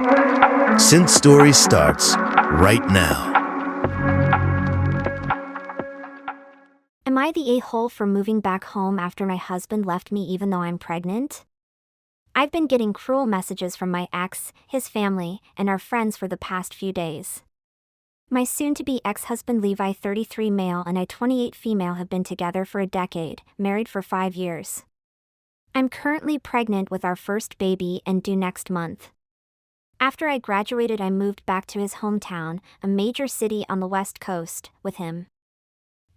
SynthStories starts right now. Am I the a-hole for moving back home after my husband left me even though I'm pregnant? I've been getting cruel messages from my ex, his family, and our friends for the past few days. My soon-to-be ex-husband Levi, 33 male, and I, 28 female, have been together for a decade, married for 5 years. I'm currently pregnant with our first baby and due next month. After I graduated, I moved back to his hometown, a major city on the West Coast, with him.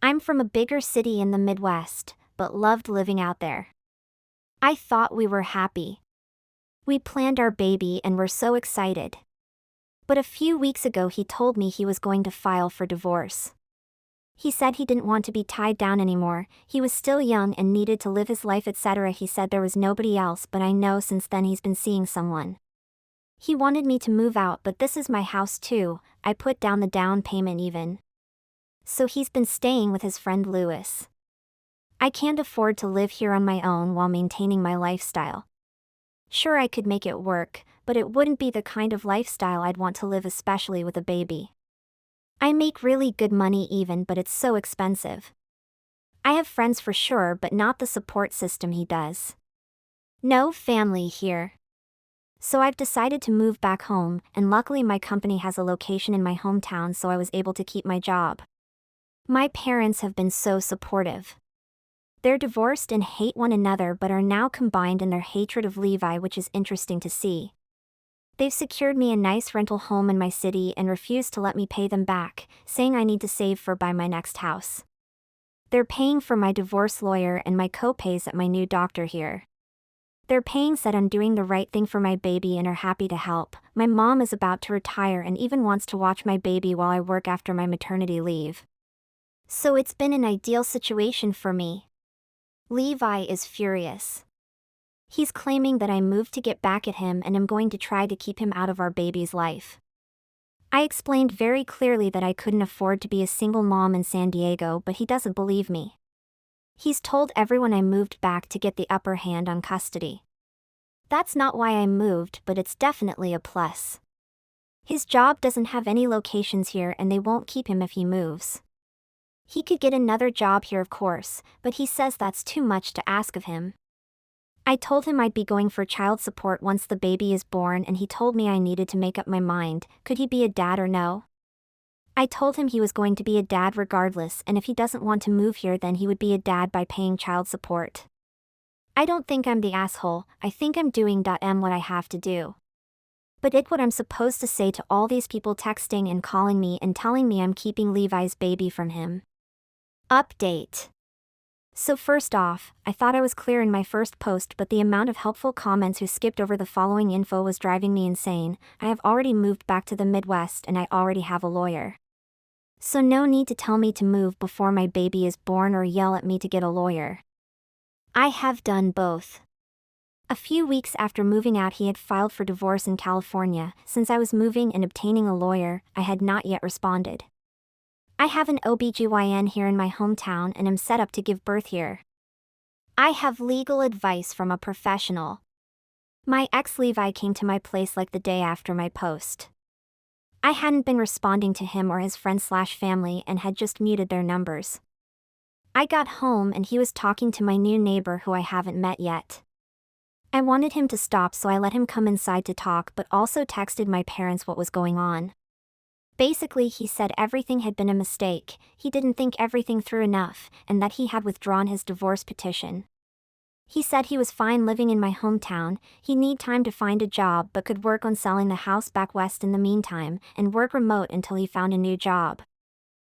I'm from a bigger city in the Midwest, but loved living out there. I thought we were happy. We planned our baby and were so excited. But a few weeks ago he told me he was going to file for divorce. He said he didn't want to be tied down anymore, he was still young and needed to live his life, etc. He said there was nobody else, but I know since then he's been seeing someone. He wanted me to move out, but this is my house too, I put down the down payment even. So he's been staying with his friend Lewis. I can't afford to live here on my own while maintaining my lifestyle. Sure, I could make it work, but it wouldn't be the kind of lifestyle I'd want to live, especially with a baby. I make really good money even, but it's so expensive. I have friends for sure, but not the support system he does. No family here. So I've decided to move back home, and luckily my company has a location in my hometown, so I was able to keep my job. My parents have been so supportive. They're divorced and hate one another, but are now combined in their hatred of Levi, which is interesting to see. They've secured me a nice rental home in my city and refused to let me pay them back, saying I need to save for buy my next house. They're paying for my divorce lawyer and my co-pays at my new doctor here. They're paying, said I'm doing the right thing for my baby, and are happy to help. My mom is about to retire and even wants to watch my baby while I work after my maternity leave. So it's been an ideal situation for me. Levi is furious. He's claiming that I moved to get back at him and am going to try to keep him out of our baby's life. I explained very clearly that I couldn't afford to be a single mom in San Diego, but he doesn't believe me. He's told everyone I moved back to get the upper hand on custody. That's not why I moved, but it's definitely a plus. His job doesn't have any locations here and they won't keep him if he moves. He could get another job here, of course, but he says that's too much to ask of him. I told him I'd be going for child support once the baby is born, and he told me I needed to make up my mind, could he be a dad or no? I told him he was going to be a dad regardless, and if he doesn't want to move here then he would be a dad by paying child support. I don't think I'm the asshole, I think I'm doing what I have to do. But it's what I'm supposed to say to all these people texting and calling me and telling me I'm keeping Levi's baby from him. Update. So first off, I thought I was clear in my first post, but the amount of helpful comments who skipped over the following info was driving me insane. I have already moved back to the Midwest and I already have a lawyer. So no need to tell me to move before my baby is born or yell at me to get a lawyer. I have done both. A few weeks after moving out, he had filed for divorce in California. Since I was moving and obtaining a lawyer, I had not yet responded. I have an OBGYN here in my hometown and am set up to give birth here. I have legal advice from a professional. My ex Levi came to my place like the day after my post. I hadn't been responding to him or his friends/family and had just muted their numbers. I got home and he was talking to my new neighbor who I haven't met yet. I wanted him to stop, so I let him come inside to talk, but also texted my parents what was going on. Basically, he said everything had been a mistake, he didn't think everything through enough, and that he had withdrawn his divorce petition. He said he was fine living in my hometown, he need time to find a job but could work on selling the house back west in the meantime, and work remote until he found a new job.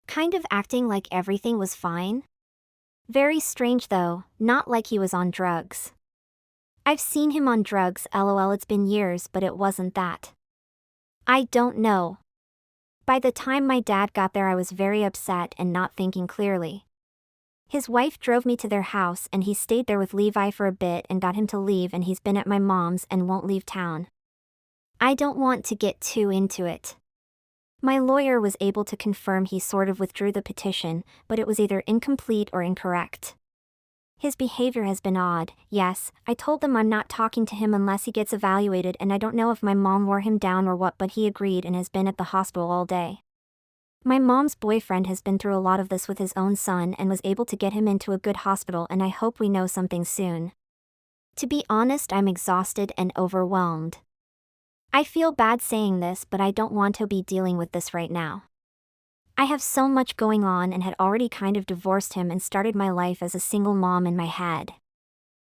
Kind of acting like everything was fine? Very strange though, not like he was on drugs. I've seen him on drugs, lol, it's been years, but it wasn't that. I don't know. By the time my dad got there I was very upset and not thinking clearly. His wife drove me to their house and he stayed there with Levi for a bit and got him to leave, and he's been at my mom's and won't leave town. I don't want to get too into it. My lawyer was able to confirm he sort of withdrew the petition, but it was either incomplete or incorrect. His behavior has been odd, yes. I told them I'm not talking to him unless he gets evaluated, and I don't know if my mom wore him down or what, but he agreed and has been at the hospital all day. My mom's boyfriend has been through a lot of this with his own son and was able to get him into a good hospital, and I hope we know something soon. To be honest, I'm exhausted and overwhelmed. I feel bad saying this, but I don't want to be dealing with this right now. I have so much going on and had already kind of divorced him and started my life as a single mom in my head.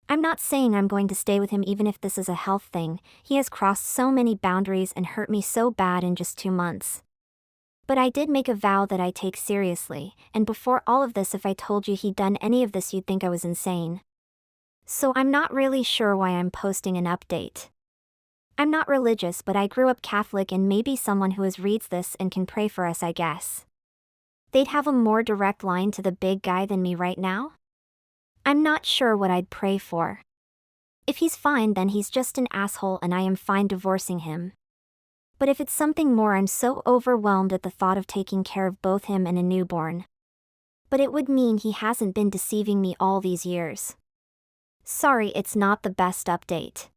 I'm not saying I'm going to stay with him even if this is a health thing. He has crossed so many boundaries and hurt me so bad in just 2 months. But I did make a vow that I take seriously, and before all of this, if I told you he'd done any of this, you'd think I was insane. So I'm not really sure why I'm posting an update. I'm not religious, but I grew up Catholic, and maybe someone who reads this and can pray for us, I guess. They'd have a more direct line to the big guy than me right now? I'm not sure what I'd pray for. If he's fine, then he's just an asshole and I am fine divorcing him. But if it's something more, I'm so overwhelmed at the thought of taking care of both him and a newborn. But it would mean he hasn't been deceiving me all these years. Sorry, it's not the best update.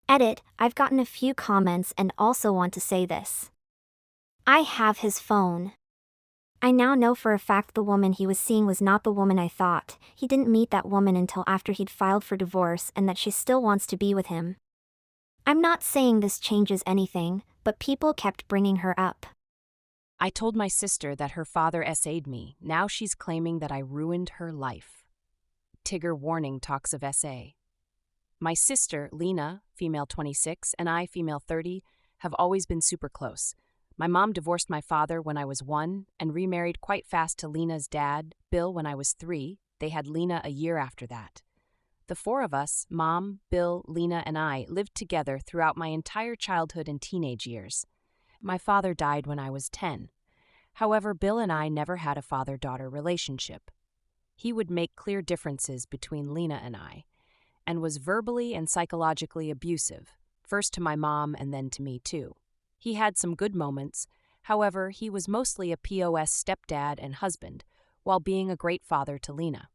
Edit, I've gotten a few comments and also want to say this. I have his phone. I now know for a fact the woman he was seeing was not the woman I thought. He didn't meet that woman until after he'd filed for divorce, and that she still wants to be with him. I'm not saying this changes anything, but people kept bringing her up. I told my sister that her father SA'd me. Now she's claiming that I ruined her life. Tigger warning talks of SA. My sister, Lena, female 26, and I, female 30, have always been super close. My mom divorced my father when I was 1 and remarried quite fast to Lena's dad, Bill, when I was 3. They had Lena a year after that. The 4 of us, Mom, Bill, Lena, and I, lived together throughout my entire childhood and teenage years. My father died when I was 10. However, Bill and I never had a father-daughter relationship. He would make clear differences between Lena and I, and was verbally and psychologically abusive, first to my mom and then to me too. He had some good moments. However, he was mostly a POS stepdad and husband, while being a great father to Lena.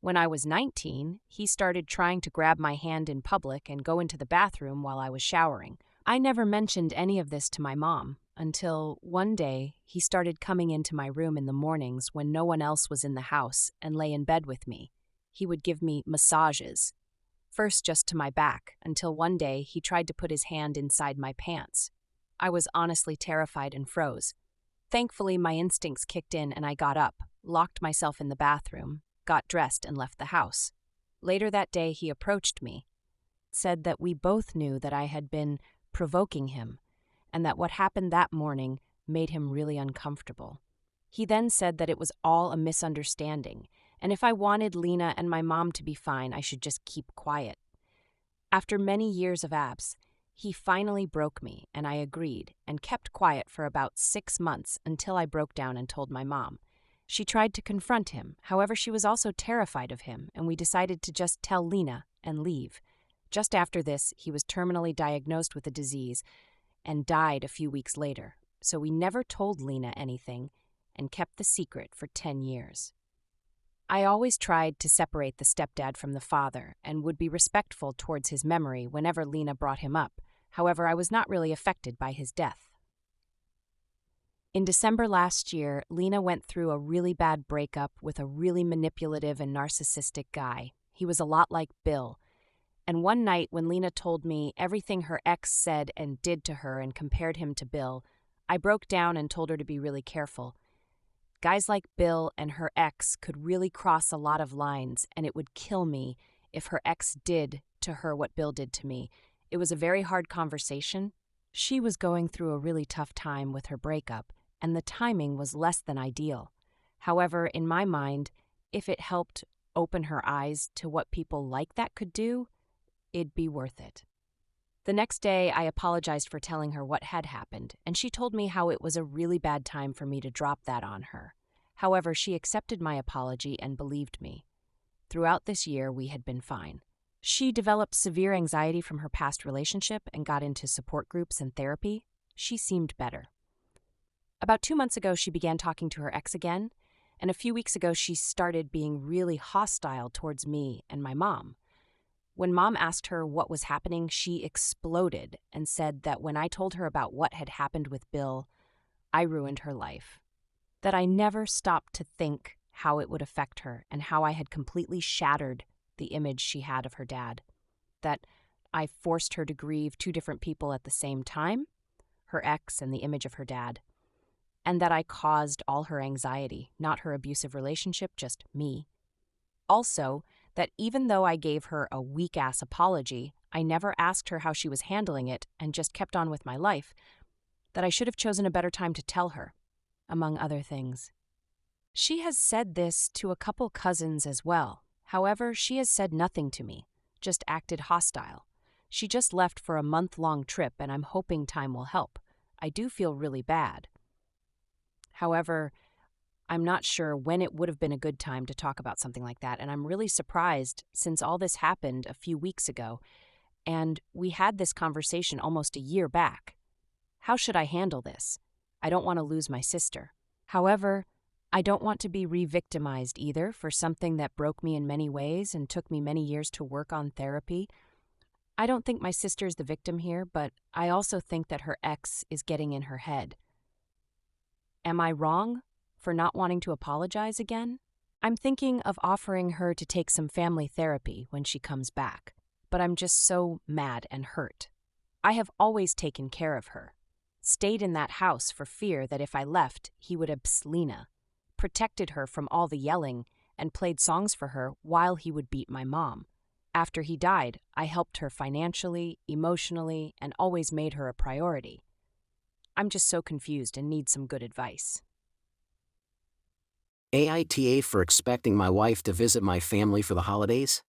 When I was 19, he started trying to grab my hand in public and go into the bathroom while I was showering. I never mentioned any of this to my mom until one day he started coming into my room in the mornings when no one else was in the house and lay in bed with me. He would give me massages, first just to my back, until one day he tried to put his hand inside my pants. I was honestly terrified and froze. Thankfully, my instincts kicked in and I got up, locked myself in the bathroom, got dressed, and left the house. Later that day, he approached me, said that we both knew that I had been provoking him, and that what happened that morning made him really uncomfortable. He then said that it was all a misunderstanding, and if I wanted Lena and my mom to be fine, I should just keep quiet. After many years of abs, he finally broke me, and I agreed, and kept quiet for about 6 months until I broke down and told my mom. She tried to confront him, however she was also terrified of him, and we decided to just tell Lena and leave. Just after this, he was terminally diagnosed with a disease and died a few weeks later, so we never told Lena anything and kept the secret for 10 years. I always tried to separate the stepdad from the father and would be respectful towards his memory whenever Lena brought him up. However, I was not really affected by his death. In December last year, Lena went through a really bad breakup with a really manipulative and narcissistic guy. He was a lot like Bill. And one night when Lena told me everything her ex said and did to her and compared him to Bill, I broke down and told her to be really careful. Guys like Bill and her ex could really cross a lot of lines, and it would kill me if her ex did to her what Bill did to me. It was a very hard conversation. She was going through a really tough time with her breakup, and the timing was less than ideal. However, in my mind, if it helped open her eyes to what people like that could do, it'd be worth it. The next day, I apologized for telling her what had happened, and she told me how it was a really bad time for me to drop that on her. However, she accepted my apology and believed me. Throughout this year, we had been fine. She developed severe anxiety from her past relationship and got into support groups and therapy. She seemed better. About 2 months ago, she began talking to her ex again, And a few weeks ago, she started being really hostile towards me and my mom. When Mom asked her what was happening, she exploded and said that when I told her about what had happened with Bill, I ruined her life. That I never stopped to think how it would affect her and how I had completely shattered the image she had of her dad. That I forced her to grieve two different people at the same time, her ex and the image of her dad. And that I caused all her anxiety, not her abusive relationship, just me. Also, that even though I gave her a weak-ass apology, I never asked her how she was handling it and just kept on with my life, that I should have chosen a better time to tell her, among other things. She has said this to a couple cousins as well. However, she has said nothing to me, just acted hostile. She just left for a month-long trip and I'm hoping time will help. I do feel really bad. However, I'm not sure when it would have been a good time to talk about something like that, and I'm really surprised since all this happened a few weeks ago, and we had this conversation almost a year back. How should I handle this? I don't want to lose my sister. However, I don't want to be re-victimized either for something that broke me in many ways and took me many years to work on therapy. I don't think my sister's the victim here, but I also think that her ex is getting in her head. Am I wrong for not wanting to apologize again? I'm thinking of offering her to take some family therapy when she comes back, but I'm just so mad and hurt. I have always taken care of her, stayed in that house for fear that if I left, he would abuse Lena, protected her from all the yelling, and played songs for her while he would beat my mom. After he died, I helped her financially, emotionally, and always made her a priority. I'm just so confused and need some good advice. AITA for expecting my wife to visit my family for the holidays?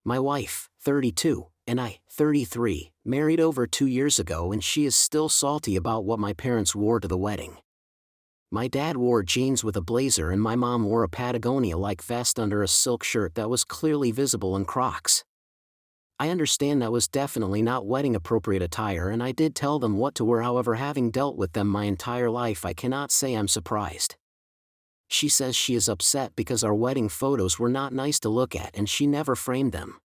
My wife, 32, and I, 33, married over 2 years ago and she is still salty about what my parents wore to the wedding. My dad wore jeans with a blazer and my mom wore a Patagonia-like vest under a silk shirt that was clearly visible in Crocs. I understand that was definitely not wedding-appropriate attire and I did tell them what to wear. However, having dealt with them my entire life, I cannot say I'm surprised. She says she is upset because our wedding photos were not nice to look at and she never framed them.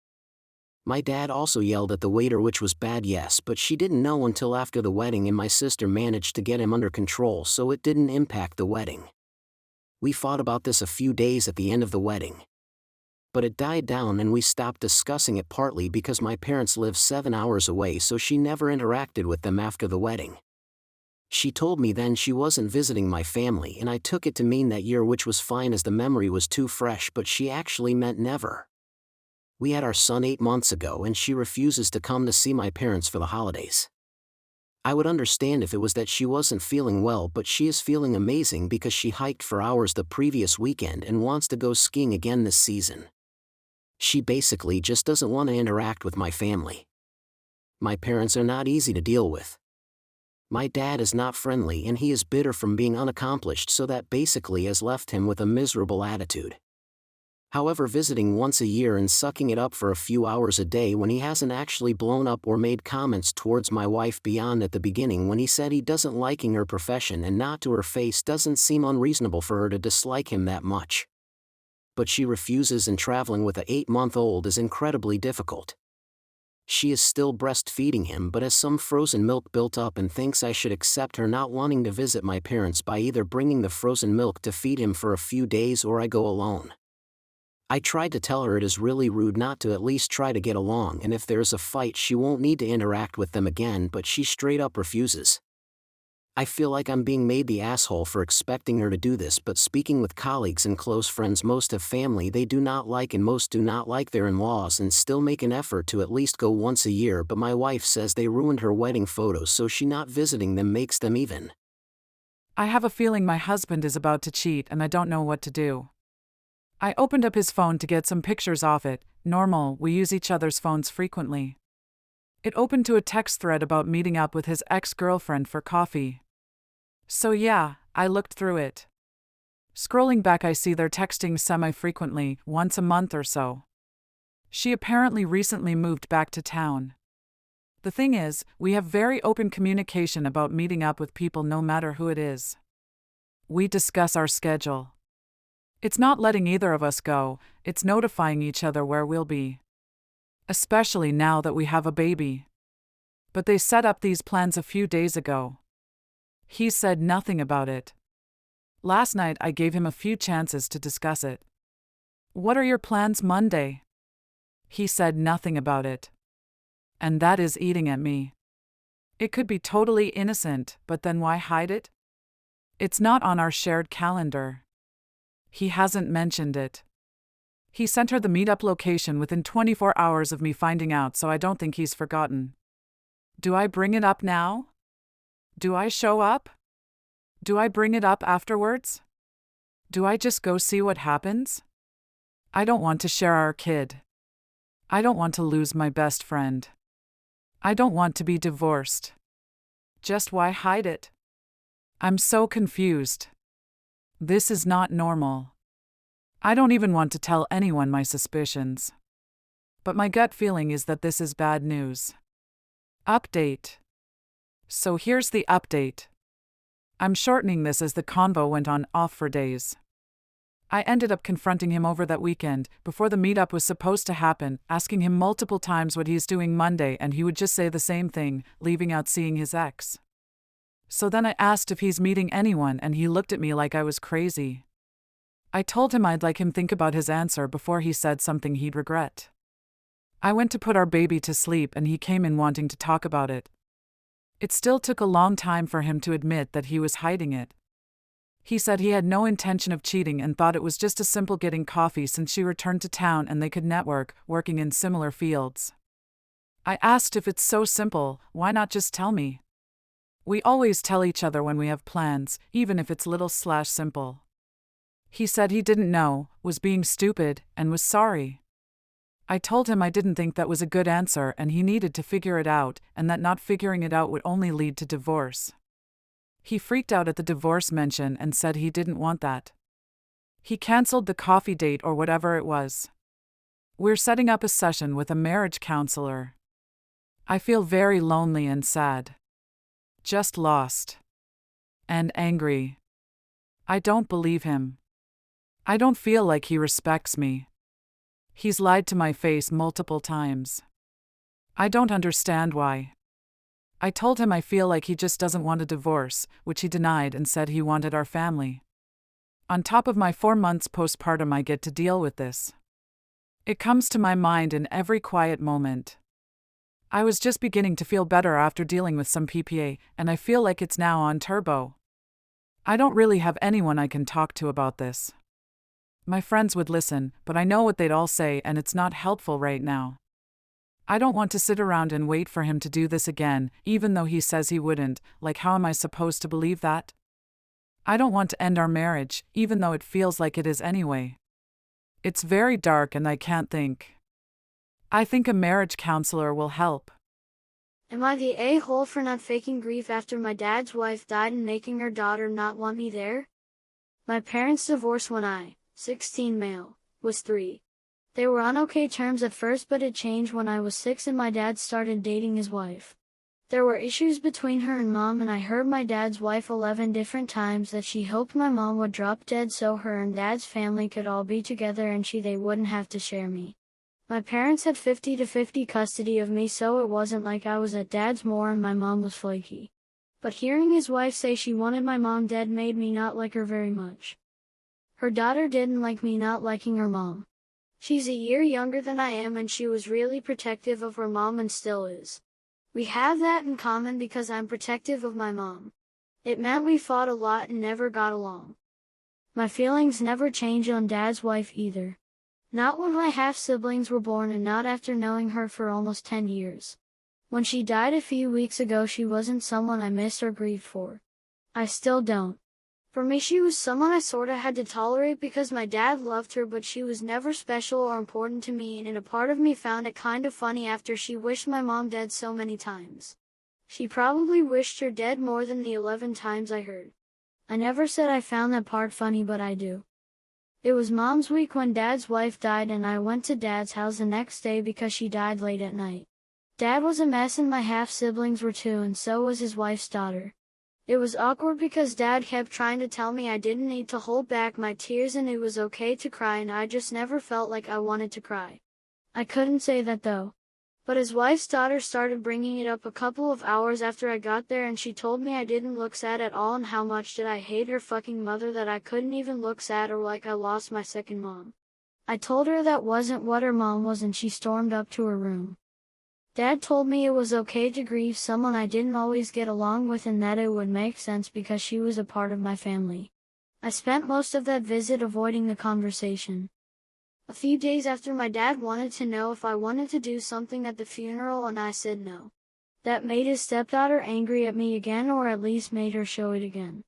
My dad also yelled at the waiter, which was bad, yes, but she didn't know until after the wedding and my sister managed to get him under control so it didn't impact the wedding. We fought about this a few days at the end of the wedding. But it died down and we stopped discussing it, partly because my parents live 7 hours away, so she never interacted with them after the wedding. She told me then she wasn't visiting my family and I took it to mean that year, which was fine as the memory was too fresh, but she actually meant never. We had our son 8 months ago and she refuses to come to see my parents for the holidays. I would understand if it was that she wasn't feeling well, but she is feeling amazing because she hiked for hours the previous weekend and wants to go skiing again this season. She basically just doesn't want to interact with my family. My parents are not easy to deal with. My dad is not friendly and he is bitter from being unaccomplished, so that basically has left him with a miserable attitude. However, visiting once a year and sucking it up for a few hours a day when he hasn't actually blown up or made comments towards my wife beyond at the beginning when he said he doesn't liking her profession and not to her face doesn't seem unreasonable for her to dislike him that much. But she refuses, and traveling with a 8-month-old is incredibly difficult. She is still breastfeeding him but has some frozen milk built up and thinks I should accept her not wanting to visit my parents by either bringing the frozen milk to feed him for a few days or I go alone. I tried to tell her it is really rude not to at least try to get along, and if there's a fight she won't need to interact with them again, but she straight up refuses. I feel like I'm being made the asshole for expecting her to do this, but speaking with colleagues and close friends, most have family they do not like and most do not like their in-laws and still make an effort to at least go once a year, but my wife says they ruined her wedding photos, so she not visiting them makes them even. I have a feeling my husband is about to cheat and I don't know what to do. I opened up his phone to get some pictures off it. Normal, we use each other's phones frequently. It opened to a text thread about meeting up with his ex-girlfriend for coffee. So yeah, I looked through it. Scrolling back, I see they're texting semi-frequently, once a month or so. She apparently recently moved back to town. The thing is, we have very open communication about meeting up with people no matter who it is. We discuss our schedule. It's not letting either of us go, it's notifying each other where we'll be. Especially now that we have a baby. But they set up these plans a few days ago. He said nothing about it. Last night I gave him a few chances to discuss it. What are your plans Monday? He said nothing about it. And that is eating at me. It could be totally innocent, but then why hide it? It's not on our shared calendar. He hasn't mentioned it. He sent her the meetup location within 24 hours of me finding out, so I don't think he's forgotten. Do I bring it up now? Do I show up? Do I bring it up afterwards? Do I just go see what happens? I don't want to share our kid. I don't want to lose my best friend. I don't want to be divorced. Just why hide it? I'm so confused. This is not normal. I don't even want to tell anyone my suspicions. But my gut feeling is that this is bad news. Update. So here's the update. I'm shortening this as the convo went on off for days. I ended up confronting him over that weekend, before the meetup was supposed to happen, asking him multiple times what he's doing Monday, and he would just say the same thing, leaving out seeing his ex. So then I asked if he's meeting anyone, and he looked at me like I was crazy. I told him I'd like him think about his answer before he said something he'd regret. I went to put our baby to sleep and he came in wanting to talk about it. It still took a long time for him to admit that he was hiding it. He said he had no intention of cheating and thought it was just a simple getting coffee since she returned to town and they could network, working in similar fields. I asked if it's so simple, why not just tell me? We always tell each other when we have plans, even if it's little/simple. He said he didn't know, was being stupid, and was sorry. I told him I didn't think that was a good answer and he needed to figure it out, and that not figuring it out would only lead to divorce. He freaked out at the divorce mention and said he didn't want that. He canceled the coffee date or whatever it was. We're setting up a session with a marriage counselor. I feel very lonely and sad. Just lost. And angry. I don't believe him. I don't feel like he respects me. He's lied to my face multiple times. I don't understand why. I told him I feel like he just doesn't want a divorce, which he denied and said he wanted our family. On top of my 4 months postpartum, I get to deal with this. It comes to my mind in every quiet moment. I was just beginning to feel better after dealing with some PPA, and I feel like it's now on turbo. I don't really have anyone I can talk to about this. My friends would listen, but I know what they'd all say and it's not helpful right now. I don't want to sit around and wait for him to do this again, even though he says he wouldn't. Like, how am I supposed to believe that? I don't want to end our marriage, even though it feels like it is anyway. It's very dark and I can't think. I think a marriage counselor will help. Am I the a-hole for not faking grief after my dad's wife died and making her daughter not want me there? My parents divorced when I, 16 male, was 3. They were on okay terms at first, but it changed when I was 6 and my dad started dating his wife. There were issues between her and mom, and I heard my dad's wife 11 different times that she hoped my mom would drop dead so her and dad's family could all be together and they wouldn't have to share me. My parents had 50-50 custody of me, so it wasn't like I was at dad's more and my mom was flaky. But hearing his wife say she wanted my mom dead made me not like her very much. Her daughter didn't like me not liking her mom. She's a year younger than I am and she was really protective of her mom and still is. We have that in common because I'm protective of my mom. It meant we fought a lot and never got along. My feelings never changed on dad's wife either. Not when my half-siblings were born and not after knowing her for almost 10 years. When she died a few weeks ago, she wasn't someone I missed or grieved for. I still don't. For me, she was someone I sorta had to tolerate because my dad loved her, but she was never special or important to me, and a part of me found it kind of funny after she wished my mom dead so many times. She probably wished her dead more than the 11 times I heard. I never said I found that part funny, but I do. It was Mom's week when Dad's wife died and I went to Dad's house the next day because she died late at night. Dad was a mess and my half-siblings were too, and so was his wife's daughter. It was awkward because Dad kept trying to tell me I didn't need to hold back my tears and it was okay to cry, and I just never felt like I wanted to cry. I couldn't say that though. But his wife's daughter started bringing it up a couple of hours after I got there, and she told me I didn't look sad at all and how much did I hate her fucking mother that I couldn't even look sad or like I lost my second mom. I told her that wasn't what her mom was and she stormed up to her room. Dad told me it was okay to grieve someone I didn't always get along with and that it would make sense because she was a part of my family. I spent most of that visit avoiding the conversation. A few days after, my dad wanted to know if I wanted to do something at the funeral and I said no. That made his stepdaughter angry at me again, or at least made her show it again.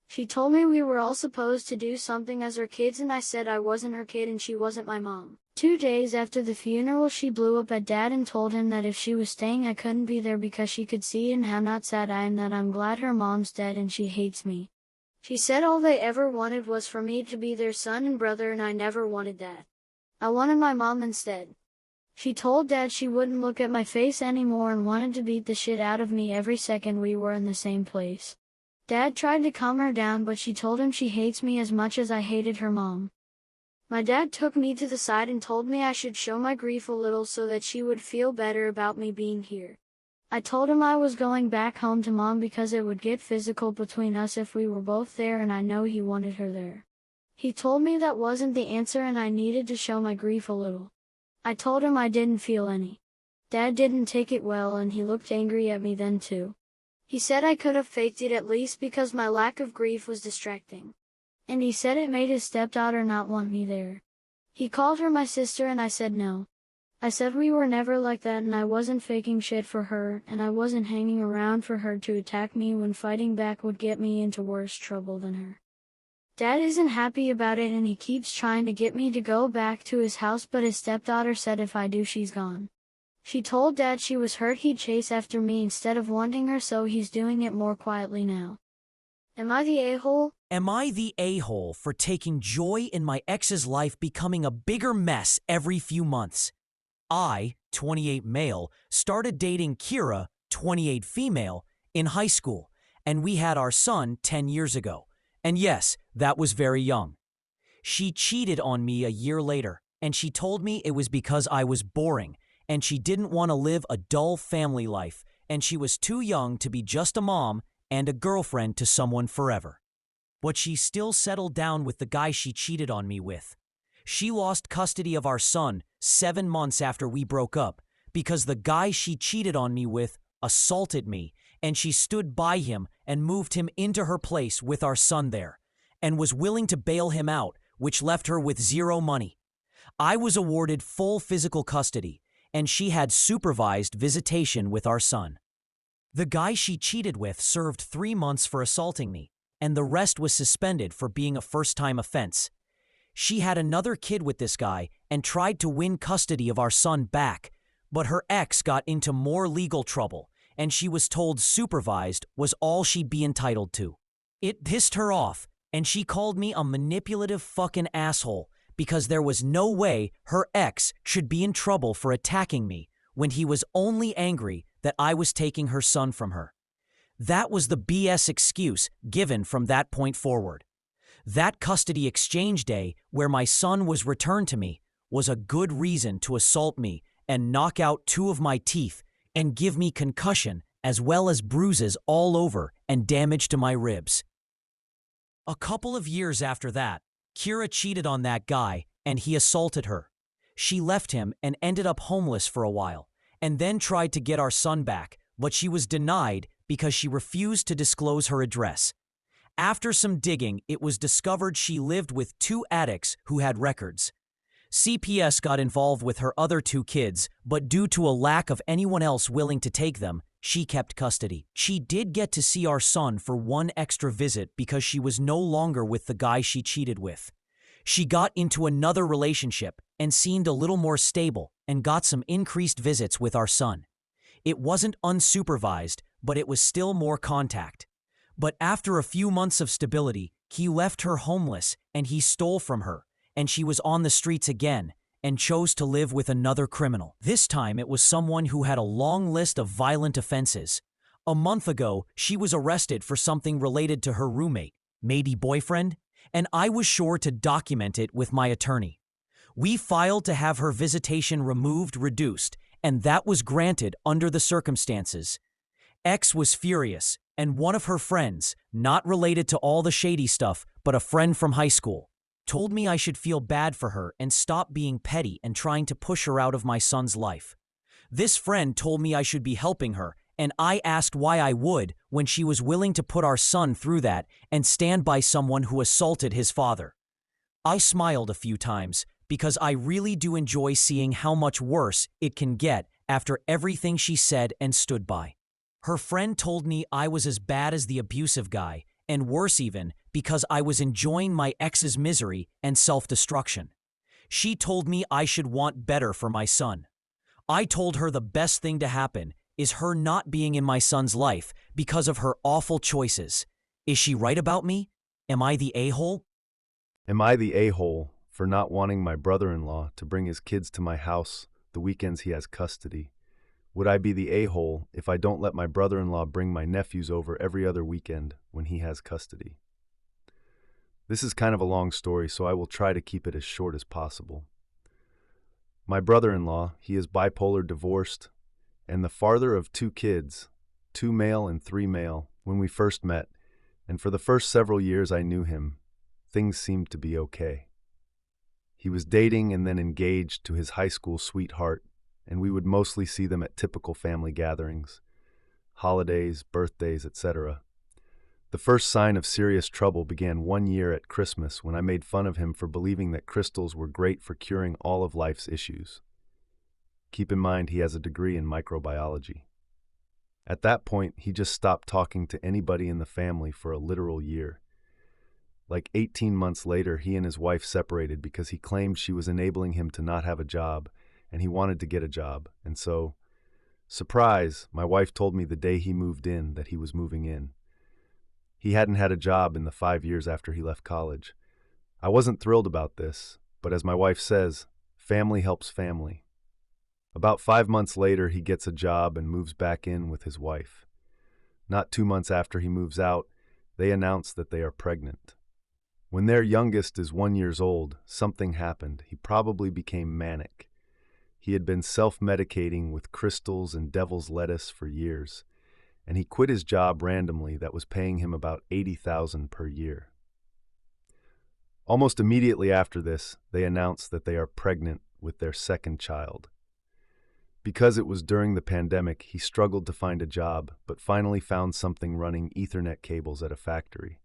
She told me we were all supposed to do something as her kids and I said I wasn't her kid and she wasn't my mom. 2 days after the funeral, she blew up at Dad and told him that if she was staying I couldn't be there because she could see and how not sad I am, that I'm glad her mom's dead and she hates me. She said all they ever wanted was for me to be their son and brother, and I never wanted that. I wanted my mom instead. She told Dad she wouldn't look at my face anymore and wanted to beat the shit out of me every second we were in the same place. Dad tried to calm her down, but she told him she hates me as much as I hated her mom. My dad took me to the side and told me I should show my grief a little so that she would feel better about me being here. I told him I was going back home to Mom because it would get physical between us if we were both there, and I know he wanted her there. He told me that wasn't the answer and I needed to show my grief a little. I told him I didn't feel any. Dad didn't take it well and he looked angry at me then too. He said I could have faked it at least because my lack of grief was distracting. And he said it made his stepdaughter not want me there. He called her my sister and I said no. I said we were never like that and I wasn't faking shit for her and I wasn't hanging around for her to attack me when fighting back would get me into worse trouble than her. Dad isn't happy about it and he keeps trying to get me to go back to his house, but his stepdaughter said if I do she's gone. She told Dad she was hurt he'd chase after me instead of wanting her, so he's doing it more quietly now. Am I the a-hole? Am I the a-hole for taking joy in my ex's life becoming a bigger mess every few months? I, 28 male, started dating Kira, 28 female, in high school, and we had our son 10 years ago. And yes, that was very young. She cheated on me a year later, and she told me it was because I was boring, and she didn't want to live a dull family life, and she was too young to be just a mom and a girlfriend to someone forever. But she still settled down with the guy she cheated on me with. She lost custody of our son 7 months after we broke up because the guy she cheated on me with assaulted me, and she stood by him and moved him into her place with our son there, and was willing to bail him out, which left her with zero money. I was awarded full physical custody, and she had supervised visitation with our son. The guy she cheated with served 3 months for assaulting me, and the rest was suspended for being a first-time offense. She had another kid with this guy and tried to win custody of our son back, but her ex got into more legal trouble, and she was told supervised was all she'd be entitled to. It pissed her off, and she called me a manipulative fucking asshole because there was no way her ex should be in trouble for attacking me when he was only angry that I was taking her son from her. That was the BS excuse given from that point forward. That custody exchange day where my son was returned to me was a good reason to assault me and knock out 2 of my teeth and give me concussion as well as bruises all over and damage to my ribs. A couple of years after that, Kira cheated on that guy and he assaulted her. She left him and ended up homeless for a while, and then tried to get our son back, but she was denied because she refused to disclose her address. After some digging, it was discovered she lived with 2 addicts who had records. CPS got involved with her other 2 kids, but due to a lack of anyone else willing to take them, she kept custody. She did get to see our son for 1 extra visit because she was no longer with the guy she cheated with. She got into another relationship and seemed a little more stable and got some increased visits with our son. It wasn't unsupervised, but it was still more contact. But after a few months of stability, he left her homeless and he stole from her, and she was on the streets again and chose to live with another criminal. This time it was someone who had a long list of violent offenses. A month ago, she was arrested for something related to her roommate, maybe boyfriend, and I was sure to document it with my attorney. We filed to have her visitation reduced, and that was granted under the circumstances. X was furious, and one of her friends, not related to all the shady stuff, but a friend from high school, told me I should feel bad for her and stop being petty and trying to push her out of my son's life. This friend told me I should be helping her, and I asked why I would when she was willing to put our son through that and stand by someone who assaulted his father. I smiled a few times because I really do enjoy seeing how much worse it can get after everything she said and stood by. Her friend told me I was as bad as the abusive guy, and worse even, because I was enjoying my ex's misery and self-destruction. She told me I should want better for my son. I told her the best thing to happen is her not being in my son's life because of her awful choices. Is she right about me? Am I the a-hole? Am I the a-hole for not wanting my brother-in-law to bring his kids to my house the weekends he has custody? Would I be the a-hole if I don't let my brother-in-law bring my nephews over every other weekend when he has custody? This is kind of a long story, so I will try to keep it as short as possible. My brother-in-law, he is bipolar divorced, and the father of 2 kids, 2 male and 3 male, when we first met, and for the first several years I knew him, things seemed to be okay. He was dating and then engaged to his high school sweetheart, and we would mostly see them at typical family gatherings, holidays, birthdays, etc. The first sign of serious trouble began one year at Christmas when I made fun of him for believing that crystals were great for curing all of life's issues. Keep in mind he has a degree in microbiology. At that point, he just stopped talking to anybody in the family for a literal year. Like 18 months later, he and his wife separated because he claimed she was enabling him to not have a job, and he wanted to get a job. And so, surprise, my wife told me the day he moved in that he was moving in. He hadn't had a job in the 5 years after he left college. I wasn't thrilled about this, but as my wife says, family helps family. About 5 months later, he gets a job and moves back in with his wife. Not 2 months after he moves out, they announce that they are pregnant. When their youngest is 1 year old, something happened. He probably became manic. He had been self-medicating with crystals and devil's lettuce for years, and he quit his job randomly that was paying him about $80,000 per year. Almost immediately after this, they announce that they are pregnant with their second child. Because it was during the pandemic, he struggled to find a job, but finally found something running Ethernet cables at a factory.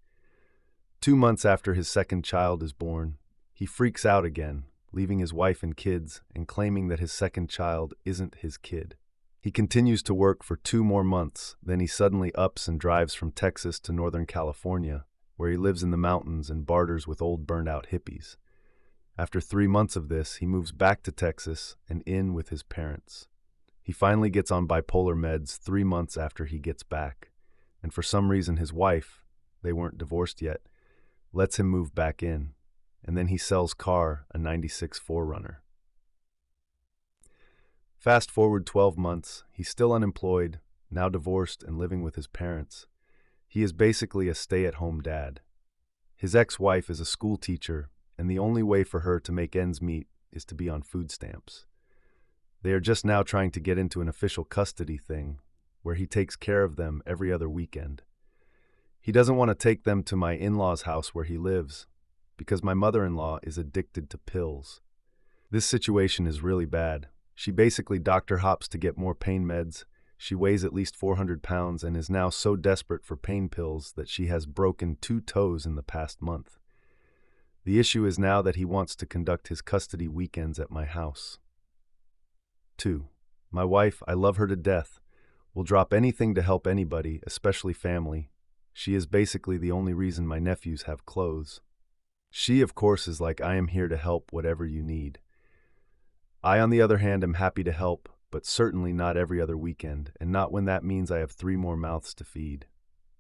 2 months after his second child is born, he freaks out again, leaving his wife and kids and claiming that his second child isn't his kid. He continues to work for 2 more months, then he suddenly ups and drives from Texas to Northern California, where he lives in the mountains and barters with old burned-out hippies. After 3 months of this, he moves back to Texas and in with his parents. He finally gets on bipolar meds 3 months after he gets back, and for some reason his wife, they weren't divorced yet, lets him move back in, and then he sells Car, a '96 4Runner. Fast forward 12 months, he's still unemployed, now divorced and living with his parents. He is basically a stay-at-home dad. His ex-wife is a school teacher, and the only way for her to make ends meet is to be on food stamps. They are just now trying to get into an official custody thing, where he takes care of them every other weekend. He doesn't want to take them to my in-laws' house where he lives, because my mother-in-law is addicted to pills. This situation is really bad. She basically doctor hops to get more pain meds. She weighs at least 400 pounds and is now so desperate for pain pills that she has broken 2 toes in the past month. The issue is now that he wants to conduct his custody weekends at my house. 2. My wife, I love her to death, will drop anything to help anybody, especially family. She is basically the only reason my nephews have clothes. She, of course, is like, I am here to help whatever you need. I, on the other hand, am happy to help, but certainly not every other weekend, and not when that means I have 3 more mouths to feed.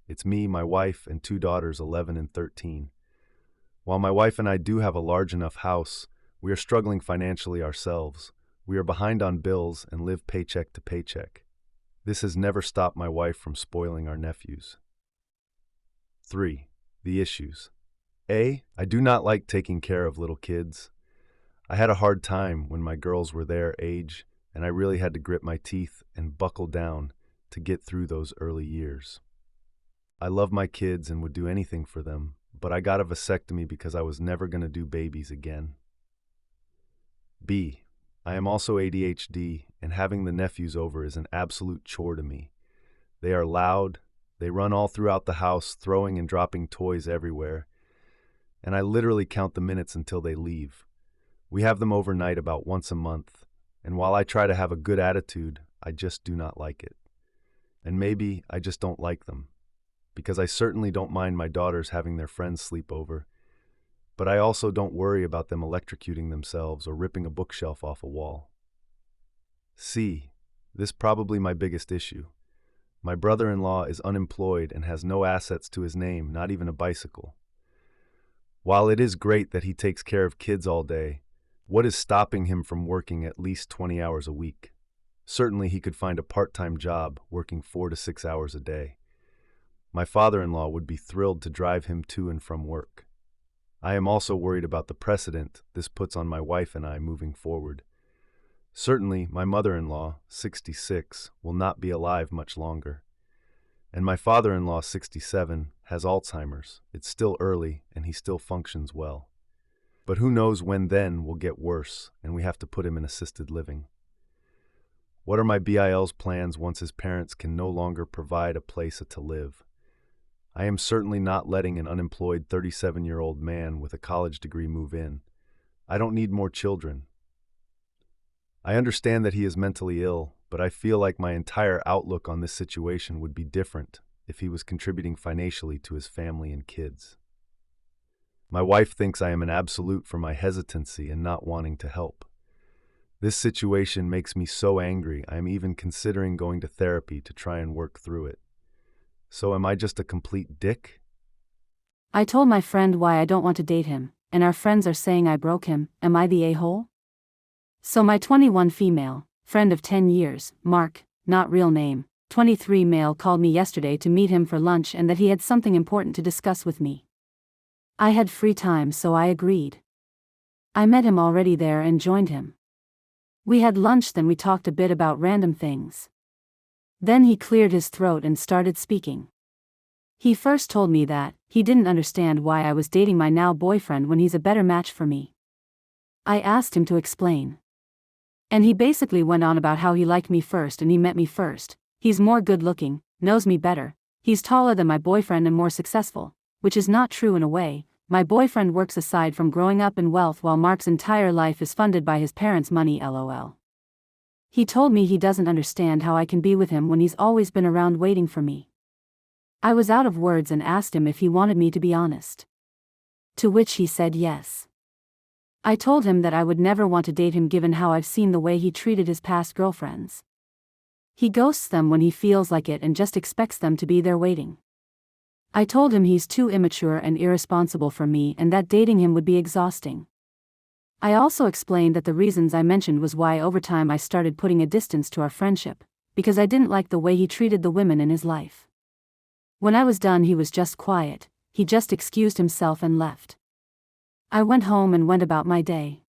It's me, my wife, and 2 daughters, 11 and 13. While my wife and I do have a large enough house, we are struggling financially ourselves. We are behind on bills and live paycheck to paycheck. This has never stopped my wife from spoiling our nephews. 3. The issues. A. I do not like taking care of little kids. I had a hard time when my girls were their age, and I really had to grit my teeth and buckle down to get through those early years. I love my kids and would do anything for them, but I got a vasectomy because I was never going to do babies again. B. I am also ADHD, and having the nephews over is an absolute chore to me. They are loud, they run all throughout the house, throwing and dropping toys everywhere, and I literally count the minutes until they leave. We have them overnight about once a month, and while I try to have a good attitude, I just do not like it. And maybe I just don't like them, because I certainly don't mind my daughters having their friends sleep over, but I also don't worry about them electrocuting themselves or ripping a bookshelf off a wall. C. This probably my biggest issue. My brother-in-law is unemployed and has no assets to his name, not even a bicycle. While it is great that he takes care of kids all day, what is stopping him from working at least 20 hours a week? Certainly he could find a part-time job working 4 to 6 hours a day. My father-in-law would be thrilled to drive him to and from work. I am also worried about the precedent this puts on my wife and I moving forward. Certainly, my mother-in-law, 66, will not be alive much longer. And my father-in-law, 67, has Alzheimer's. It's still early, and he still functions well. But who knows when then will get worse, and we have to put him in assisted living. What are my BIL's plans once his parents can no longer provide a place to live? I am certainly not letting an unemployed 37-year-old man with a college degree move in. I don't need more children. I understand that he is mentally ill, but I feel like my entire outlook on this situation would be different if he was contributing financially to his family and kids. My wife thinks I am an absolute for my hesitancy and not wanting to help. This situation makes me so angry I am even considering going to therapy to try and work through it. So am I just a complete dick? I told my friend why I don't want to date him, and our friends are saying I broke him. Am I the a-hole? So my 21 female, friend of 10 years, Mark, not real name, 23 male called me yesterday to meet him for lunch and that he had something important to discuss with me. I had free time so I agreed. I met him already there and joined him. We had lunch, then we talked a bit about random things. Then he cleared his throat and started speaking. He first told me that he didn't understand why I was dating my now boyfriend when he's a better match for me. I asked him to explain. And he basically went on about how he liked me first and he met me first. He's more good-looking, knows me better, he's taller than my boyfriend and more successful, which is not true in a way. My boyfriend works aside from growing up in wealth while Mark's entire life is funded by his parents' money, lol. He told me he doesn't understand how I can be with him when he's always been around waiting for me. I was out of words and asked him if he wanted me to be honest. To which he said yes. I told him that I would never want to date him given how I've seen the way he treated his past girlfriends. He ghosts them when he feels like it and just expects them to be there waiting. I told him he's too immature and irresponsible for me and that dating him would be exhausting. I also explained that the reasons I mentioned was why over time I started putting a distance to our friendship, because I didn't like the way he treated the women in his life. When I was done he was just quiet, he just excused himself and left. I went home and went about my day.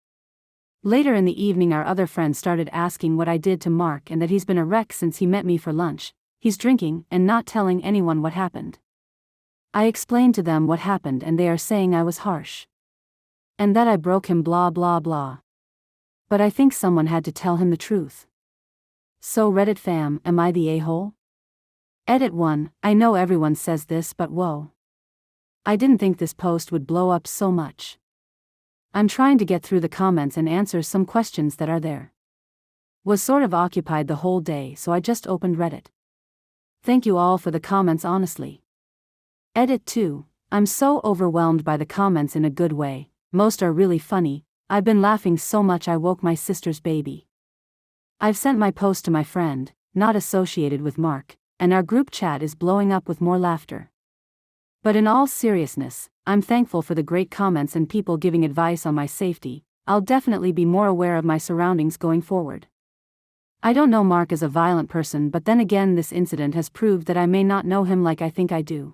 Later in the evening our other friend started asking what I did to Mark and that he's been a wreck since he met me for lunch, he's drinking and not telling anyone what happened. I explained to them what happened and they are saying I was harsh. And that I broke him blah blah blah. But I think someone had to tell him the truth. So Reddit fam, am I the a-hole? Edit 1, I know everyone says this but whoa. I didn't think this post would blow up so much. I'm trying to get through the comments and answer some questions that are there. Was sort of occupied the whole day so I just opened Reddit. Thank you all for the comments honestly. Edit 2, I'm so overwhelmed by the comments in a good way. Most are really funny, I've been laughing so much I woke my sister's baby. I've sent my post to my friend, not associated with Mark, and our group chat is blowing up with more laughter. But in all seriousness, I'm thankful for the great comments and people giving advice on my safety. I'll definitely be more aware of my surroundings going forward. I don't know Mark as a violent person, but then again, this incident has proved that I may not know him like I think I do.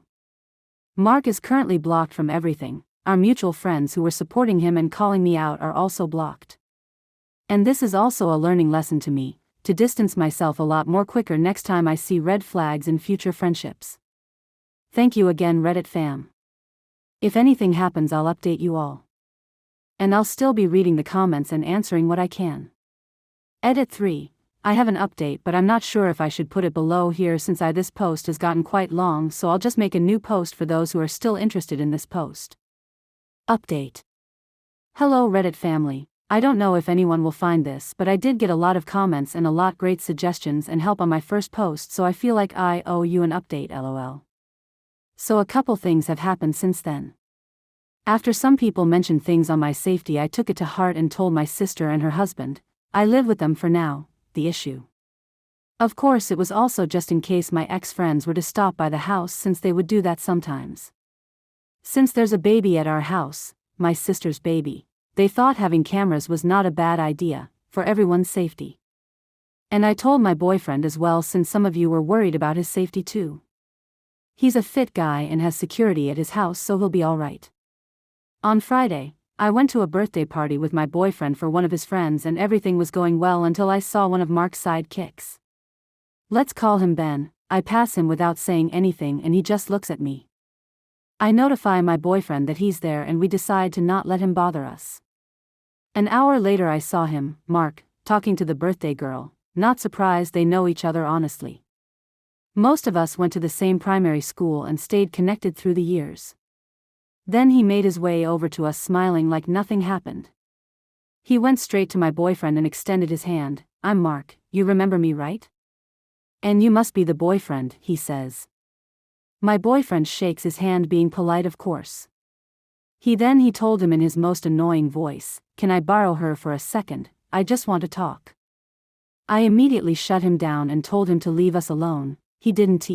Mark is currently blocked from everything. Our mutual friends who were supporting him and calling me out are also blocked. And this is also a learning lesson to me, to distance myself a lot more quicker next time I see red flags in future friendships. Thank you again, Reddit fam. If anything happens, I'll update you all. And I'll still be reading the comments and answering what I can. Edit 3. I have an update, but I'm not sure if I should put it below here since this post has gotten quite long, so I'll just make a new post for those who are still interested in this post. Update. Hello Reddit family. I don't know if anyone will find this, but I did get a lot of comments and a lot great suggestions and help on my first post, so I feel like I owe you an update, lol. So a couple things have happened since then. After some people mentioned things on my safety, I took it to heart and told my sister and her husband. I live with them for now. The issue. Of course, it was also just in case my ex-friends were to stop by the house, since they would do that sometimes. Since there's a baby at our house, my sister's baby, they thought having cameras was not a bad idea, for everyone's safety. And I told my boyfriend as well, since some of you were worried about his safety too. He's a fit guy and has security at his house, so he'll be alright. On Friday, I went to a birthday party with my boyfriend for one of his friends, and everything was going well until I saw one of Mark's sidekicks. Let's call him Ben. I pass him without saying anything and he just looks at me. I notify my boyfriend that he's there and we decide to not let him bother us. An hour later I saw him, Mark, talking to the birthday girl. Not surprised, they know each other honestly. Most of us went to the same primary school and stayed connected through the years. Then he made his way over to us smiling like nothing happened. He went straight to my boyfriend and extended his hand. I'm Mark, you remember me, right? And you must be the boyfriend, he says. My boyfriend shakes his hand, being polite of course. He told him in his most annoying voice, can I borrow her for a second, I just want to talk. I immediately shut him down and told him to leave us alone. He didn't.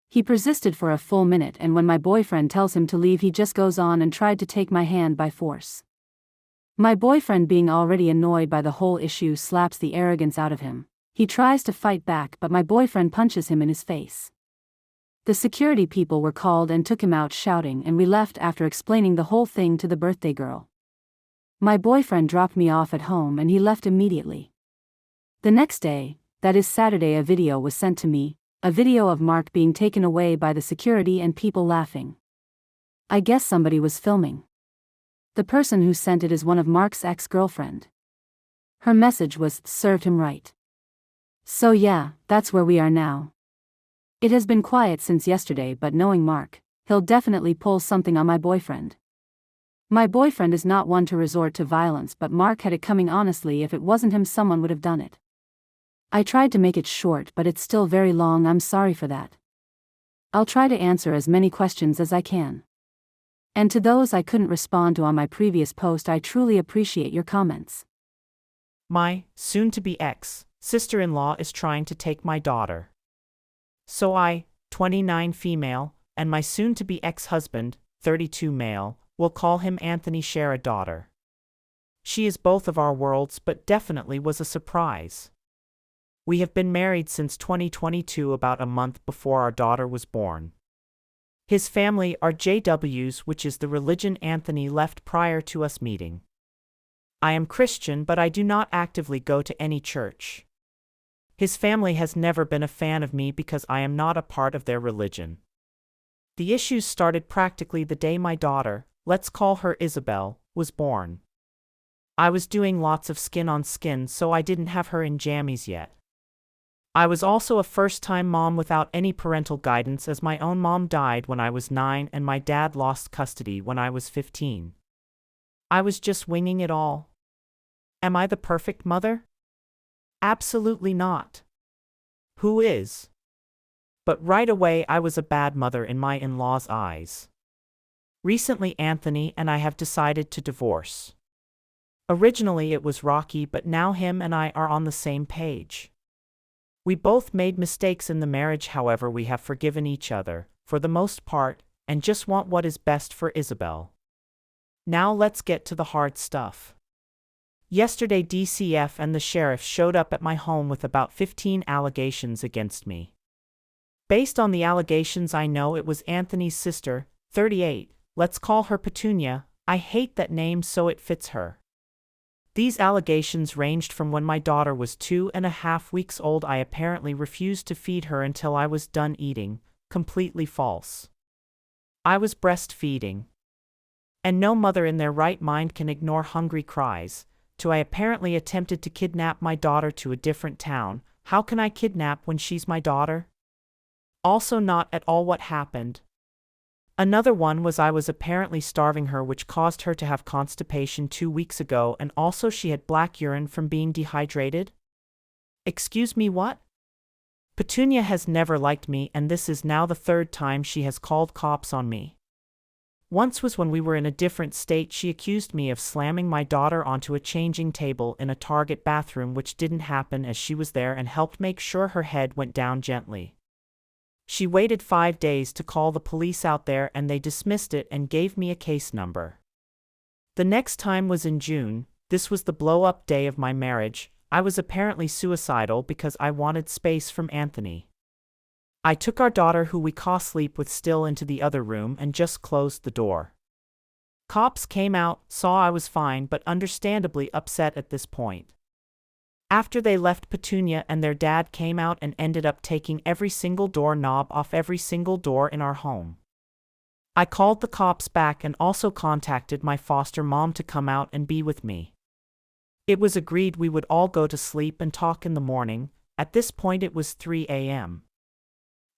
He persisted for a full minute, and when my boyfriend tells him to leave, he just goes on and tried to take my hand by force. My boyfriend, being already annoyed by the whole issue, slaps the arrogance out of him. He tries to fight back, but my boyfriend punches him in his face. The security people were called and took him out shouting, and we left after explaining the whole thing to the birthday girl. My boyfriend dropped me off at home and he left immediately. The next day, that is Saturday, a video was sent to me. A video of Mark being taken away by the security and people laughing. I guess somebody was filming. The person who sent it is one of Mark's ex-girlfriend. Her message was, served him right. So yeah, that's where we are now. It has been quiet since yesterday, but knowing Mark, he'll definitely pull something on my boyfriend. My boyfriend is not one to resort to violence, but Mark had it coming. Honestly, if it wasn't him, someone would have done it. I tried to make it short, but it's still very long. I'm sorry for that. I'll try to answer as many questions as I can. And to those I couldn't respond to on my previous post, I truly appreciate your comments. My soon-to-be ex-sister-in-law is trying to take my daughter. So I, 29 female, and my soon-to-be ex-husband, 32 male, will call him Anthony, share a daughter. She is both of our worlds, but definitely was a surprise. We have been married since 2022, about a month before our daughter was born. His family are JWs, which is the religion Anthony left prior to us meeting. I am Christian, but I do not actively go to any church. His family has never been a fan of me because I am not a part of their religion. The issues started practically the day my daughter, let's call her Isabel, was born. I was doing lots of skin on skin, so I didn't have her in jammies yet. I was also a first-time mom without any parental guidance, as my own mom died when I was 9 and my dad lost custody when I was 15. I was just winging it all. Am I the perfect mother? Absolutely not. Who is? But right away I was a bad mother in my in-laws' eyes. Recently Anthony and I have decided to divorce. Originally it was rocky, but now him and I are on the same page. We both made mistakes in the marriage, however we have forgiven each other, for the most part, and just want what is best for Isabel. Now let's get to the hard stuff. Yesterday DCF and the sheriff showed up at my home with about 15 allegations against me. Based on the allegations, I know it was Anthony's sister, 38, let's call her Petunia, I hate that name so it fits her. These allegations ranged from when my daughter was 2.5 weeks old. I apparently refused to feed her until I was done eating, completely false. I was breastfeeding. And no mother in their right mind can ignore hungry cries. To I apparently attempted to kidnap my daughter to a different town. How can I kidnap when she's my daughter? Also not at all what happened. Another one was I was apparently starving her, which caused her to have constipation 2 weeks ago, and also she had black urine from being dehydrated. Excuse me, what? Petunia has never liked me, and this is now the 3rd time she has called cops on me. Once was when we were in a different state. She accused me of slamming my daughter onto a changing table in a Target bathroom, which didn't happen as she was there, and helped make sure her head went down gently. She waited 5 days to call the police out there, and they dismissed it and gave me a case number. The next time was in June. This was the blow-up day of my marriage. I was apparently suicidal because I wanted space from Anthony. I took our daughter, who we co-sleep with still, into the other room and just closed the door. Cops came out, saw I was fine, but understandably upset at this point. After they left, Petunia and their dad came out and ended up taking every single door knob off every single door in our home. I called the cops back and also contacted my foster mom to come out and be with me. It was agreed we would all go to sleep and talk in the morning. At this point it was 3 a.m.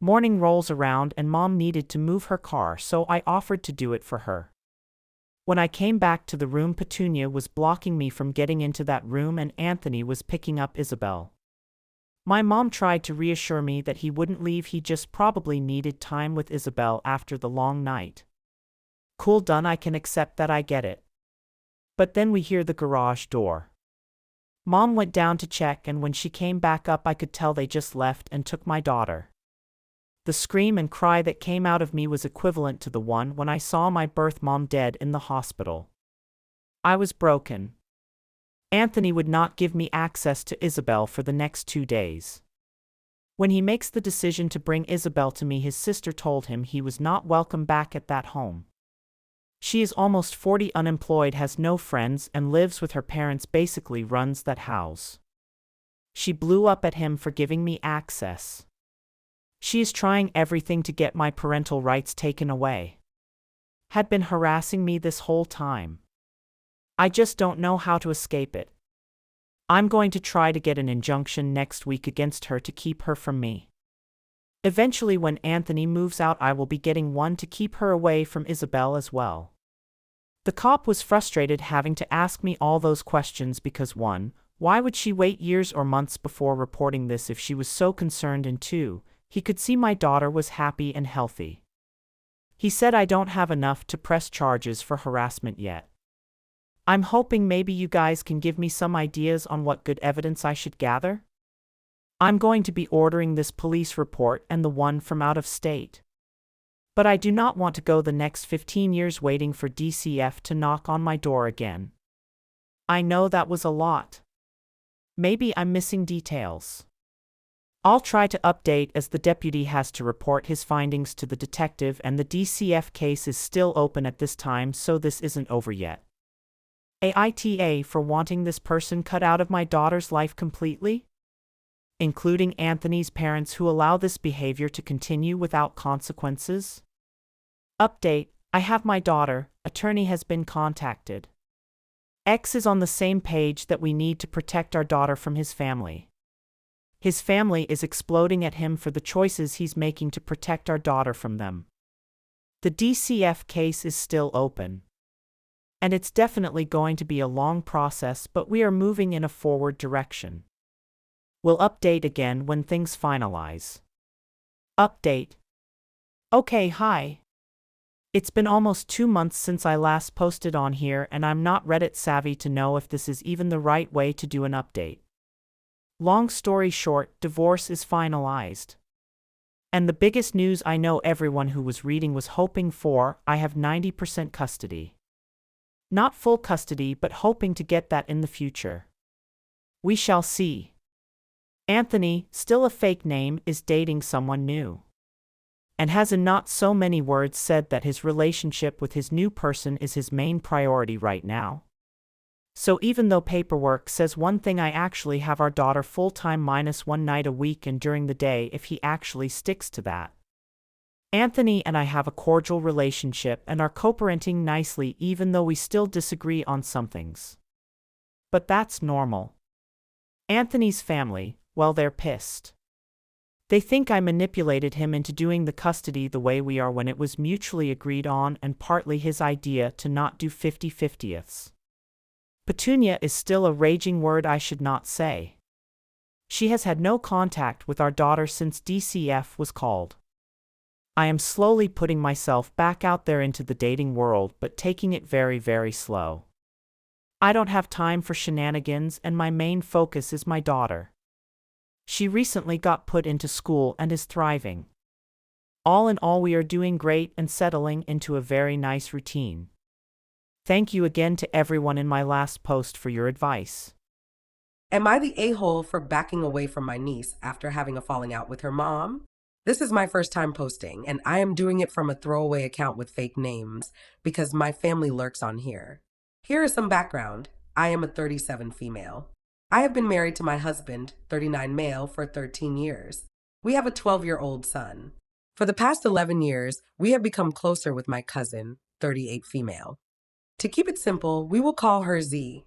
Morning rolls around and mom needed to move her car, so I offered to do it for her. When I came back to the room, Petunia was blocking me from getting into that room, and Anthony was picking up Isabel. My mom tried to reassure me that he wouldn't leave, he just probably needed time with Isabel after the long night. Cool, done, I can accept that, I get it. But then we hear the garage door. Mom went down to check, and when she came back up I could tell they just left and took my daughter. The scream and cry that came out of me was equivalent to the one when I saw my birth mom dead in the hospital. I was broken. Anthony would not give me access to Isabel for the next 2 days. When he makes the decision to bring Isabel to me, his sister told him he was not welcome back at that home. She is almost 40, unemployed, has no friends, and lives with her parents, basically runs that house. She blew up at him for giving me access. She is trying everything to get my parental rights taken away. Had been harassing me this whole time. I just don't know how to escape it. I'm going to try to get an injunction next week against her to keep her from me. Eventually, when Anthony moves out, I will be getting one to keep her away from Isabel as well. The cop was frustrated having to ask me all those questions because 1, why would she wait years or months before reporting this if she was so concerned, and 2, he could see my daughter was happy and healthy. He said I don't have enough to press charges for harassment yet. I'm hoping maybe you guys can give me some ideas on what good evidence I should gather. I'm going to be ordering this police report and the one from out of state. But I do not want to go the next 15 years waiting for DCF to knock on my door again. I know that was a lot. Maybe I'm missing details. I'll try to update as the deputy has to report his findings to the detective, and the DCF case is still open at this time, so this isn't over yet. AITA for wanting this person cut out of my daughter's life completely? Including Anthony's parents, who allow this behavior to continue without consequences? Update: I have my daughter, attorney has been contacted. X is on the same page that we need to protect our daughter from his family. His family is exploding at him for the choices he's making to protect our daughter from them. The DCF case is still open. And it's definitely going to be a long process, but we are moving in a forward direction. We'll update again when things finalize. Update. Okay, hi. It's been almost 2 months since I last posted on here, and I'm not Reddit savvy to know if this is even the right way to do an update. Long story short, divorce is finalized. And the biggest news I know everyone who was reading was hoping for, I have 90% custody. Not full custody, but hoping to get that in the future. We shall see. Anthony, still a fake name, is dating someone new. And has in not so many words said that his relationship with his new person is his main priority right now. So even though paperwork says one thing, I actually have our daughter full-time minus one night a week and during the day if he actually sticks to that. Anthony and I have a cordial relationship and are co-parenting nicely even though we still disagree on some things. But that's normal. Anthony's family, well, they're pissed. They think I manipulated him into doing the custody the way we are when it was mutually agreed on and partly his idea to not do 50-50ths. Petunia is still a raging word I should not say. She has had no contact with our daughter since DCF was called. I am slowly putting myself back out there into the dating world, but taking it very, very slow. I don't have time for shenanigans and my main focus is my daughter. She recently got put into school and is thriving. All in all, we are doing great and settling into a very nice routine. Thank you again to everyone in my last post for your advice. Am I the a-hole for backing away from my niece after having a falling out with her mom? This is my first time posting, and I am doing it from a throwaway account with fake names because my family lurks on here. Here is some background. I am a 37 female. I have been married to my husband, 39 male, for 13 years. We have a 12-year-old son. For the past 11 years, we have become closer with my cousin, 38 female. To keep it simple, we will call her Z.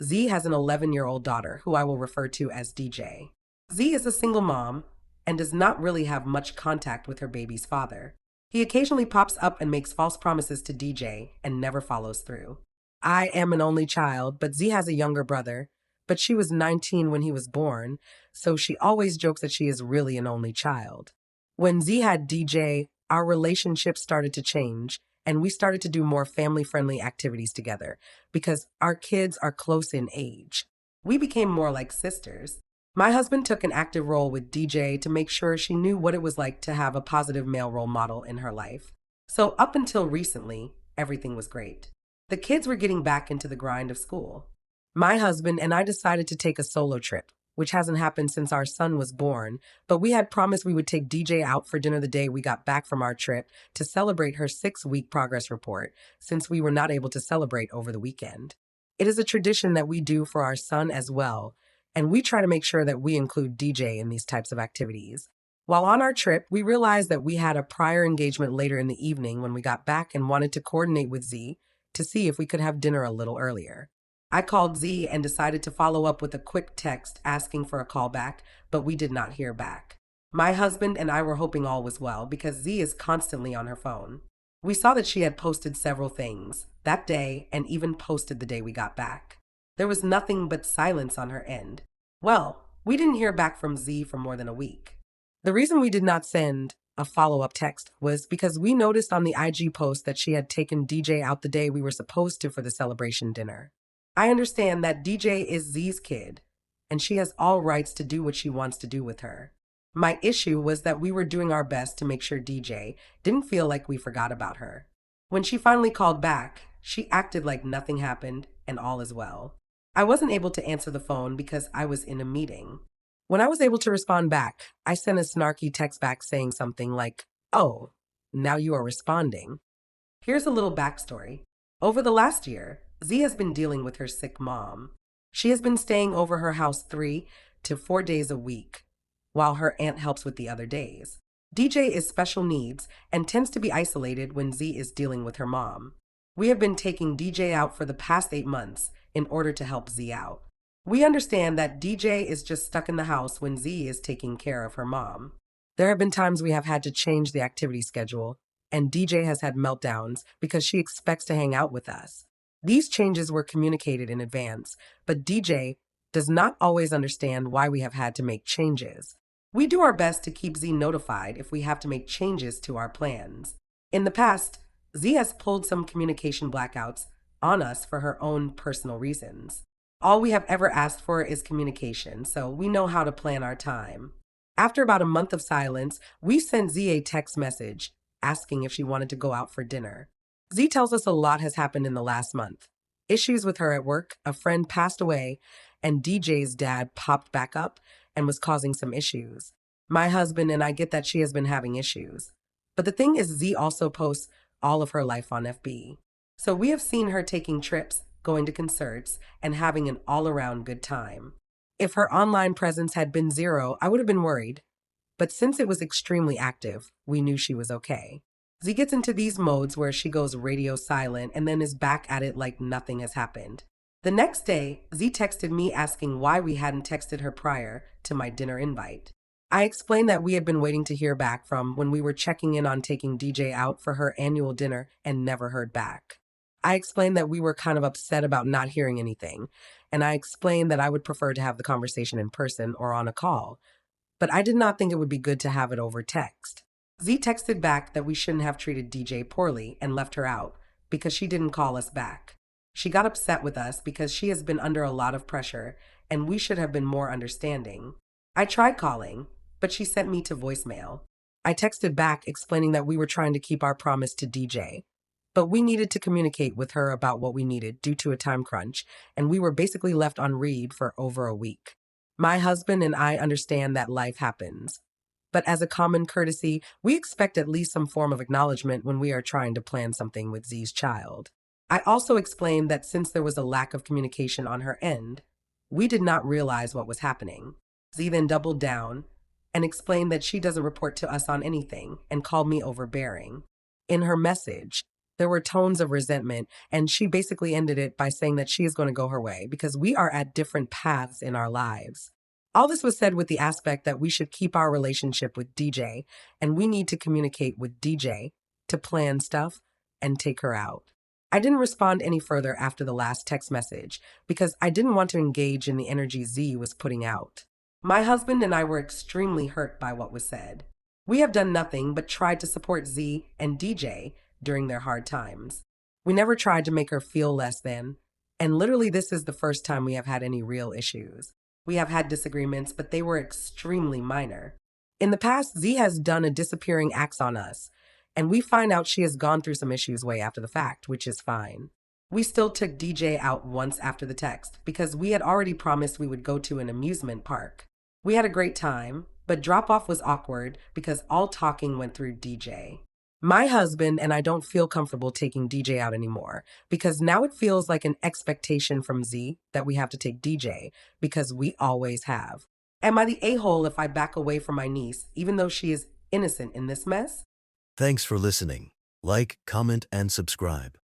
Z has an 11-year-old daughter, who I will refer to as DJ. Z is a single mom and does not really have much contact with her baby's father. He occasionally pops up and makes false promises to DJ and never follows through. I am an only child, but Z has a younger brother, but she was 19 when he was born, so she always jokes that she is really an only child. When Z had DJ, our relationship started to change, and we started to do more family-friendly activities together because our kids are close in age. We became more like sisters. My husband took an active role with DJ to make sure she knew what it was like to have a positive male role model in her life. So up until recently, everything was great. The kids were getting back into the grind of school. My husband and I decided to take a solo trip, which hasn't happened since our son was born, but we had promised we would take DJ out for dinner the day we got back from our trip to celebrate her 6-week progress report, since we were not able to celebrate over the weekend. It is a tradition that we do for our son as well, and we try to make sure that we include DJ in these types of activities. While on our trip, we realized that we had a prior engagement later in the evening when we got back and wanted to coordinate with Z to see if we could have dinner a little earlier. I called Z and decided to follow up with a quick text asking for a call back, but we did not hear back. My husband and I were hoping all was well because Z is constantly on her phone. We saw that she had posted several things that day and even posted the day we got back. There was nothing but silence on her end. Well, we didn't hear back from Z for more than a week. The reason we did not send a follow-up text was because we noticed on the IG post that she had taken DJ out the day we were supposed to for the celebration dinner. I understand that DJ is Z's kid, and she has all rights to do what she wants to do with her. My issue was that we were doing our best to make sure DJ didn't feel like we forgot about her. When she finally called back, she acted like nothing happened and all is well. I wasn't able to answer the phone because I was in a meeting. When I was able to respond back, I sent a snarky text back saying something like, "Oh, now you are responding." Here's a little backstory. Over the last year, Z has been dealing with her sick mom. She has been staying over her house 3 to 4 days a week, while her aunt helps with the other days. DJ is special needs and tends to be isolated when Z is dealing with her mom. We have been taking DJ out for the past 8 months in order to help Z out. We understand that DJ is just stuck in the house when Z is taking care of her mom. There have been times we have had to change the activity schedule, and DJ has had meltdowns because she expects to hang out with us. These changes were communicated in advance, but DJ does not always understand why we have had to make changes. We do our best to keep Z notified if we have to make changes to our plans. In the past, Z has pulled some communication blackouts on us for her own personal reasons. All we have ever asked for is communication, so we know how to plan our time. After about a month of silence, we sent Z a text message asking if she wanted to go out for dinner. Z tells us a lot has happened in the last month. Issues with her at work, a friend passed away, and DJ's dad popped back up and was causing some issues. My husband and I get that she has been having issues. But the thing is, Z also posts all of her life on FB. So we have seen her taking trips, going to concerts, and having an all around good time. If her online presence had been zero, I would have been worried. But since it was extremely active, we knew she was okay. Z gets into these modes where she goes radio silent and then is back at it like nothing has happened. The next day, Z texted me asking why we hadn't texted her prior to my dinner invite. I explained that we had been waiting to hear back from when we were checking in on taking DJ out for her annual dinner and never heard back. I explained that we were kind of upset about not hearing anything, and I explained that I would prefer to have the conversation in person or on a call, but I did not think it would be good to have it over text. Z texted back that we shouldn't have treated DJ poorly and left her out because she didn't call us back. She got upset with us because she has been under a lot of pressure and we should have been more understanding. I tried calling, but she sent me to voicemail. I texted back explaining that we were trying to keep our promise to DJ, but we needed to communicate with her about what we needed due to a time crunch, and we were basically left on read for over a week. My husband and I understand that life happens. But as a common courtesy, we expect at least some form of acknowledgement when we are trying to plan something with Z's child. I also explained that since there was a lack of communication on her end, we did not realize what was happening. Z then doubled down and explained that she doesn't report to us on anything and called me overbearing. In her message, there were tones of resentment, and she basically ended it by saying that she is going to go her way because we are at different paths in our lives. All this was said with the aspect that we should keep our relationship with DJ, and we need to communicate with DJ to plan stuff and take her out. I didn't respond any further after the last text message because I didn't want to engage in the energy Z was putting out. My husband and I were extremely hurt by what was said. We have done nothing but tried to support Z and DJ during their hard times. We never tried to make her feel less than, and literally this is the first time we have had any real issues. We have had disagreements, but they were extremely minor. In the past, Z has done a disappearing acts on us, and we find out she has gone through some issues way after the fact, which is fine. We still took DJ out once after the text because we had already promised we would go to an amusement park. We had a great time, but drop-off was awkward because all talking went through DJ. My husband and I don't feel comfortable taking DJ out anymore because now it feels like an expectation from Z that we have to take DJ because we always have. Am I the a-hole if I back away from my niece even though she is innocent in this mess? Thanks for listening. Like, comment, and subscribe.